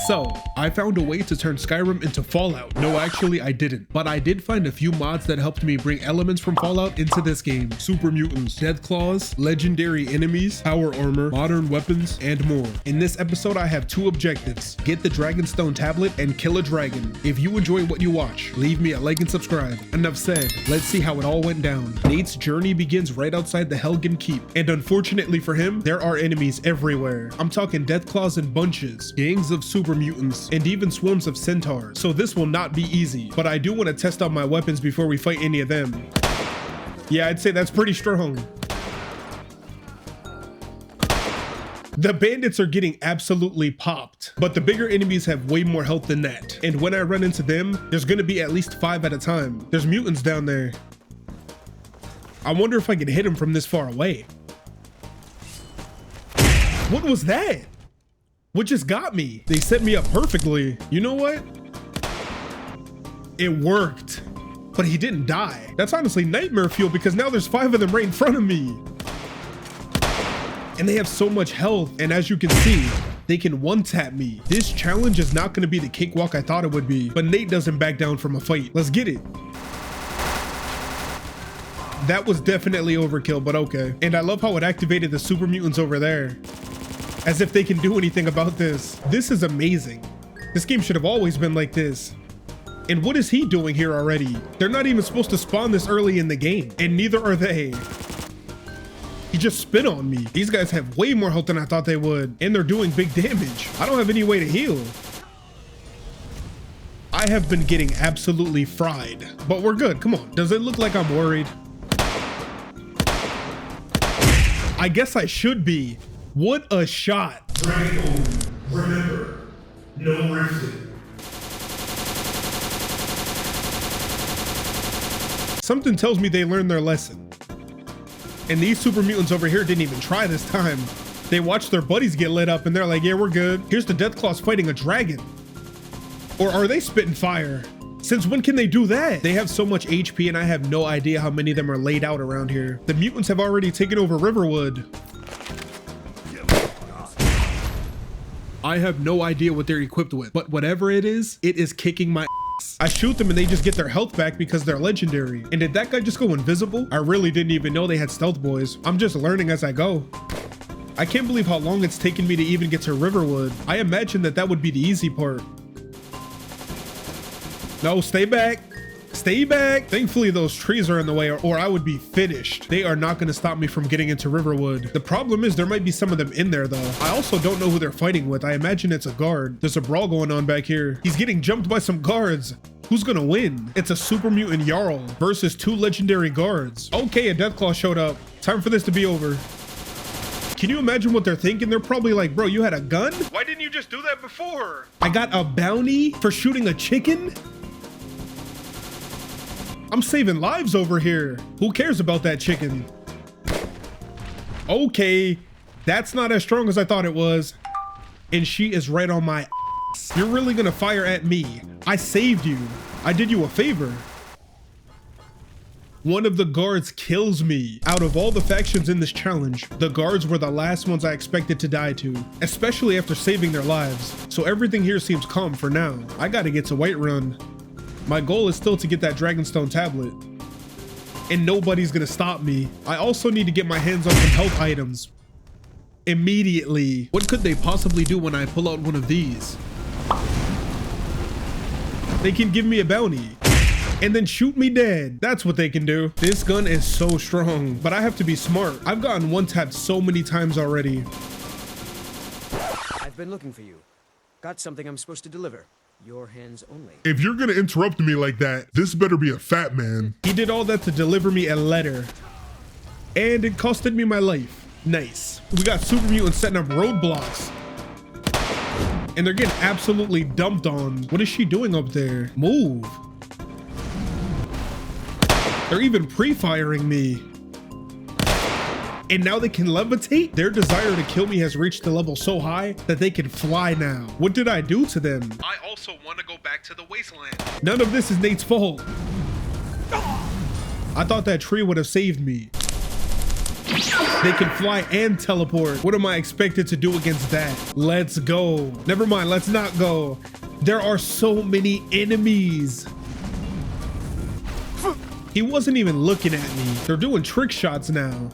So, I found a way to turn Skyrim into Fallout. No, actually I didn't, but I did find a few mods that helped me bring elements from Fallout into this game. Super mutants, Deathclaws, legendary enemies, power armor, modern weapons, and more. In this episode, I have two objectives: get the Dragonstone tablet and kill a dragon. If you enjoy what you watch, leave me a like and subscribe. Enough said, let's see how it all went down. Nate's journey begins right outside the Helgen Keep, and unfortunately for him, there are enemies everywhere. I'm talking Deathclaws in bunches, gangs of super mutants, and even swarms of Centaurs. So this will not be easy, but I do want to test out my weapons before we fight any of them. Yeah, I'd say that's pretty strong. The bandits are getting absolutely popped, but the bigger enemies have way more health than that. And when I run into them, there's gonna be at least 5 at a time. There's mutants down there. I wonder if I can hit them from this far away. What was that? What just got me? They set me up perfectly. You know what? It worked, but he didn't die. That's honestly nightmare fuel because now there's 5 of them right in front of me. And they have so much health, and as you can see, they can one-tap me. This challenge is not gonna be the cakewalk I thought it would be, but Nate doesn't back down from a fight. Let's get it. That was definitely overkill, but okay. And I love how it activated the super mutants over there, as if they can do anything about this. This is amazing. This game should have always been like this. And what is he doing here already? They're not even supposed to spawn this early in the game, and neither are they. He just spit on me. These guys have way more health than I thought they would, and they're doing big damage. I don't have any way to heal. I have been getting absolutely fried, but we're good. Come on. Does it look like I'm worried? I guess I should be. What a shot. Dragonborn, remember, no rifting. Something tells me they learned their lesson. And these super mutants over here didn't even try this time. They watched their buddies get lit up and they're like, yeah, we're good. Here's the Deathclaws fighting a dragon. Or are they spitting fire? Since when can they do that? They have so much HP and I have no idea how many of them are laid out around here. The mutants have already taken over Riverwood. I have no idea what they're equipped with, but whatever it is kicking my ass. I shoot them and they just get their health back because they're legendary. And did that guy just go invisible? I really didn't even know they had stealth boys. I'm just learning as I go. I can't believe how long it's taken me to even get to Riverwood. I imagine that would be the easy part. No, stay back. Stay back. Thankfully, those trees are in the way or I would be finished. They are not going to stop me from getting into Riverwood. The problem is there might be some of them in there though. I also don't know who they're fighting with. I imagine it's a guard. There's a brawl going on back here. He's getting jumped by some guards. Who's gonna win? It's a super mutant Jarl versus 2 legendary guards. Okay, a Deathclaw showed up. Time for this to be over. Can you imagine what they're thinking? They're probably like, bro, you had a gun? Why didn't you just do that before? I got a bounty for shooting a chicken? I'm saving lives over here. Who cares about that chicken? Okay, that's not as strong as I thought it was. And she is right on my ass. You're really gonna fire at me. I saved you. I did you a favor. One of the guards kills me. Out of all the factions in this challenge, the guards were the last ones I expected to die to, especially after saving their lives. So everything here seems calm for now. I gotta get to Whiterun. My goal is still to get that Dragonstone tablet, and nobody's gonna stop me. I also need to get my hands on some health items immediately. What could they possibly do when I pull out one of these? They can give me a bounty and then shoot me dead. That's what they can do. This gun is so strong, but I have to be smart. I've gotten one-tapped so many times already. I've been looking for you. Got something I'm supposed to deliver. Your hands only. If you're gonna interrupt me like that, this better be a fat man. He did all that to deliver me a letter, and it costed me my life. Nice. We got super mutants setting up roadblocks, and they're getting absolutely dumped on. What is she doing up there? Move. They're even pre-firing me. And now they can levitate? Their desire to kill me has reached a level so high that they can fly now. What did I do to them? I also want to go back to the wasteland. None of this is Nate's fault. I thought that tree would have saved me. They can fly and teleport. What am I expected to do against that? Let's go. Never mind, let's not go. There are so many enemies. He wasn't even looking at me. They're doing trick shots now.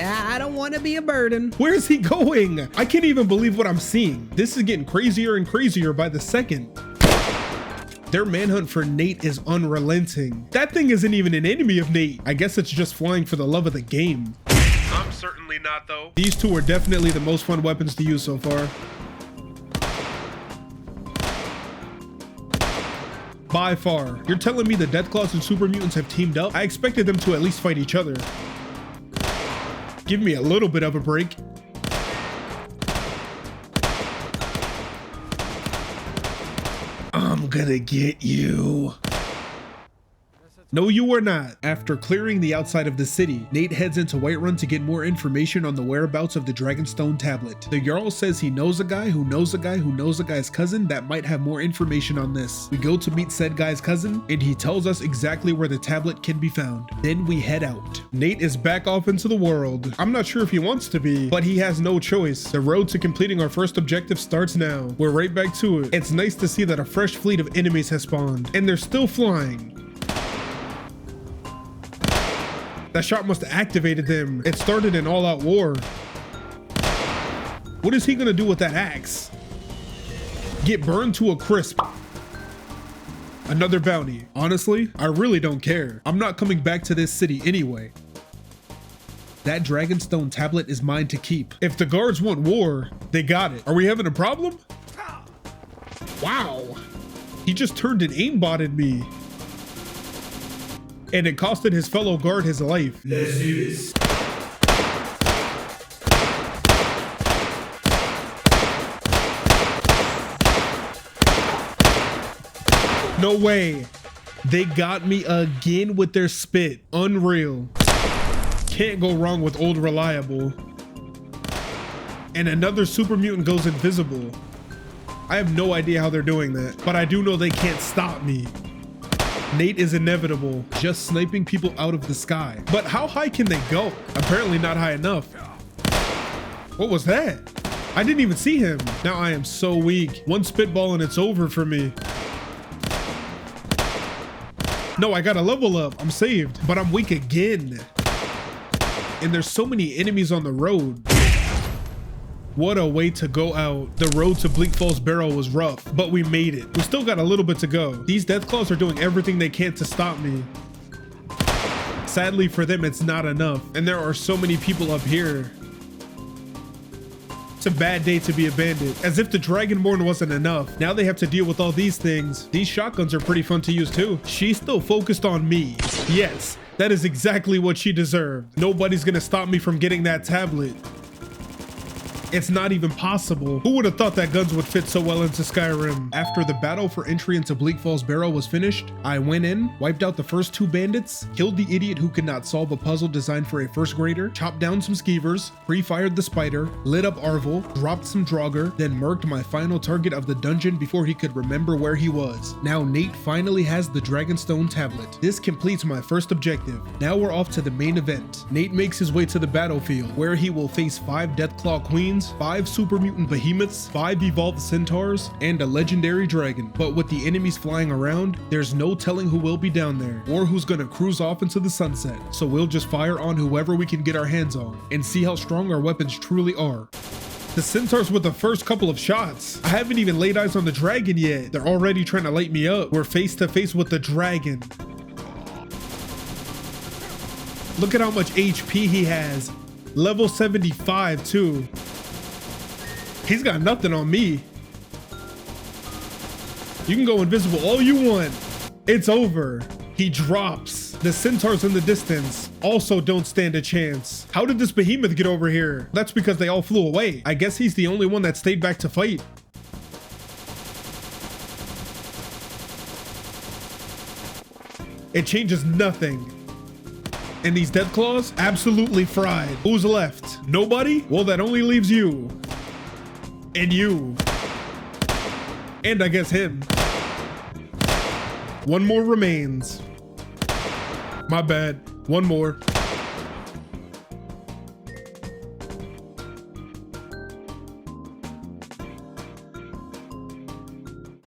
I don't want to be a burden. Where is he going? I can't even believe what I'm seeing. This is getting crazier and crazier by the second. Their manhunt for Nate is unrelenting. That thing isn't even an enemy of Nate. I guess it's just flying for the love of the game. I'm certainly not, though. These two are definitely the most fun weapons to use so far. By far. You're telling me the Deathclaws and Super Mutants have teamed up? I expected them to at least fight each other. Give me a little bit of a break. I'm gonna get you. No, you are not. After clearing the outside of the city, Nate heads into Whiterun to get more information on the whereabouts of the Dragonstone tablet. The Jarl says he knows a guy who knows a guy who knows a guy's cousin that might have more information on this. We go to meet said guy's cousin, and he tells us exactly where the tablet can be found. Then we head out. Nate is back off into the world. I'm not sure if he wants to be, but he has no choice. The road to completing our first objective starts now. We're right back to it. It's nice to see that a fresh fleet of enemies has spawned, and they're still flying. That shot must have activated them. It started an all-out war. What is he gonna do with that axe? Get burned to a crisp. Another bounty. Honestly, I really don't care. I'm not coming back to this city anyway. That Dragonstone tablet is mine to keep. If the guards want war, they got it. Are we having a problem? Wow. He just turned and aimbotted me. And it costed his fellow guard his life. Let's do this. No way. They got me again with their spit. Unreal. Can't go wrong with old reliable. And another super mutant goes invisible. I have no idea how they're doing that, but I do know they can't stop me. Nate is inevitable, just sniping people out of the sky. But how high can they go? Apparently not high enough. What was that? I didn't even see him. Now I am so weak. One spitball and it's over for me. No, I gotta level up. I'm saved, but I'm weak again. And there's so many enemies on the road. What a way to go out. The road to Bleak Falls Barrow was rough, but we made it. We still got a little bit to go. These Deathclaws are doing everything they can to stop me. Sadly for them, it's not enough. And there are so many people up here. It's a bad day to be a bandit. As if the Dragonborn wasn't enough. Now they have to deal with all these things. These shotguns are pretty fun to use too. She's still focused on me. Yes, that is exactly what she deserved. Nobody's gonna stop me from getting that tablet. It's not even possible. Who would have thought that guns would fit so well into Skyrim? After the battle for entry into Bleak Falls Barrow was finished, I went in, wiped out the first two bandits, killed the idiot who could not solve a puzzle designed for a first grader, chopped down some skeevers, pre-fired the spider, lit up Arvel, dropped some Draugr, then murked my final target of the dungeon before he could remember where he was. Now Nate finally has the Dragonstone tablet. This completes my first objective. Now we're off to the main event. Nate makes his way to the battlefield, where he will face 5 Deathclaw queens, 5 super mutant behemoths, 5 evolved centaurs, and a legendary dragon. But with the enemies flying around, there's no telling who will be down there, or who's gonna cruise off into the sunset. So we'll just fire on whoever we can get our hands on, and see how strong our weapons truly are. The centaurs with the first couple of shots. I haven't even laid eyes on the dragon yet. They're already trying to light me up. We're face to face with the dragon. Look at how much HP he has. Level 75 too. He's got nothing on me. You can go invisible all you want. It's over. He drops. The centaurs in the distance also don't stand a chance. How did this behemoth get over here? That's because they all flew away. I guess he's the only one that stayed back to fight. It changes nothing. And these Deathclaws, absolutely fried. Who's left? Nobody? Well, that only leaves you. And you. And I guess him. One more remains. My bad. One more.